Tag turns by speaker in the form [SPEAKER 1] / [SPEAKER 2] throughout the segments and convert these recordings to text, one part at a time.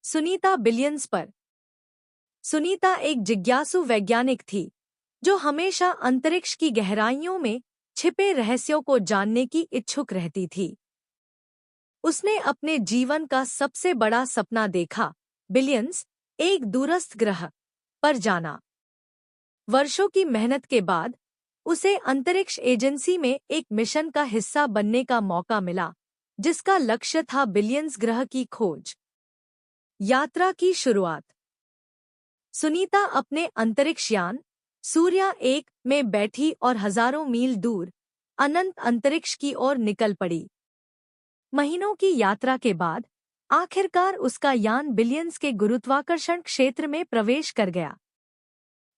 [SPEAKER 1] Sunita billions पर। सुनीता एक जिज्ञासु वैज्ञानिक थी जो हमेशा अंतरिक्ष की गहराइयों में छिपे रहस्यों को जानने की इच्छुक रहती थी। उसने अपने जीवन का सबसे बड़ा सपना देखा, बिलियंस, एक दूरस्थ ग्रह पर जाना। वर्षों की मेहनत के बाद उसे अंतरिक्ष एजेंसी में एक मिशन का हिस्सा बनने का मौका मिला, जिसका लक्ष्य था बिलियंस ग्रह की खोज। यात्रा की शुरुआत। सुनीता अपने अंतरिक्ष यान सूर्या 1 में बैठी और हजारों मील दूर अनंत अंतरिक्ष की ओर निकल पड़ी। महीनों की यात्रा के बाद आखिरकार उसका यान बिलियंस के गुरुत्वाकर्षण क्षेत्र में प्रवेश कर गया।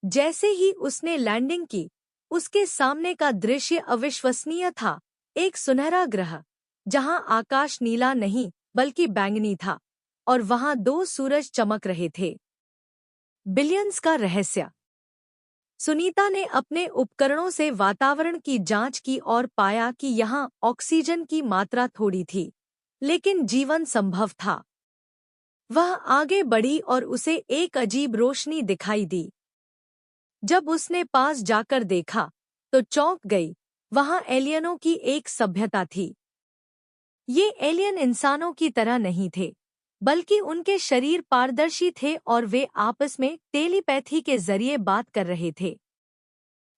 [SPEAKER 1] जैसे ही उसने लैंडिंग की, उसके सामने का दृश्य अविश्वसनीय था। एक सुनहरा ग्रह जहां आकाश नीला नहीं बल्कि बैंगनी था और वहां 2 सूरज चमक रहे थे। बिलियंस का रहस्य। सुनीता ने अपने उपकरणों से वातावरण की जांच की और पाया कि यहाँ ऑक्सीजन की मात्रा थोड़ी थी, लेकिन जीवन संभव था। वह आगे बढ़ी और उसे एक अजीब रोशनी दिखाई दी। जब उसने पास जाकर देखा तो चौंक गई। वहाँ एलियनों की एक सभ्यता थी। ये एलियन इंसानों की तरह नहीं थे, बल्कि उनके शरीर पारदर्शी थे और वे आपस में टेलीपैथी के जरिए बात कर रहे थे।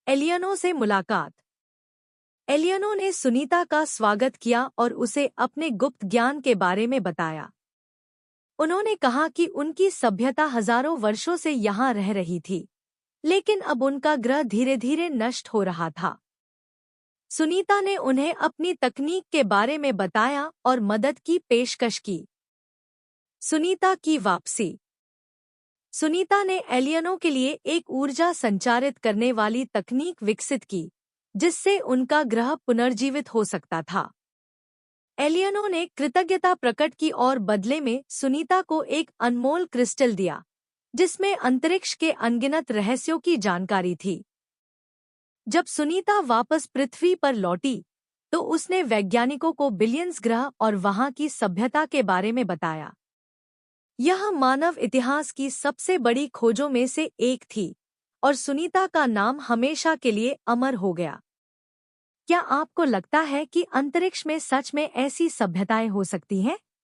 [SPEAKER 1] एलियनों से मुलाकात। एलियनों ने सुनीता का स्वागत किया और उसे अपने गुप्त ज्ञान के बारे में बताया। उन्होंने कहा कि उनकी सभ्यता हजारों वर्षों से यहाँ रह रही थी, लेकिन अब उनका ग्रह धीरे धीरे नष्ट हो रहा था। सुनीता ने उन्हें अपनी तकनीक के बारे में बताया और मदद की पेशकश की। सुनीता की वापसी। सुनीता ने एलियनों के लिए एक ऊर्जा संचारित करने वाली तकनीक विकसित की, जिससे उनका ग्रह पुनर्जीवित हो सकता था। एलियनों ने कृतज्ञता प्रकट की और बदले में सुनीता को एक अनमोल क्रिस्टल दिया, जिसमें अंतरिक्ष के अनगिनत रहस्यों की जानकारी थी। जब सुनीता वापस पृथ्वी पर लौटी, तो उसने वैज्ञानिकों को बिलियंस ग्रह और वहां की सभ्यता के बारे में बताया। यह मानव इतिहास की सबसे बड़ी खोजों में से एक थी और सुनीता का नाम हमेशा के लिए अमर हो गया। क्या आपको लगता है कि अंतरिक्ष में सच में ऐसी सभ्यताएं हो सकती हैं?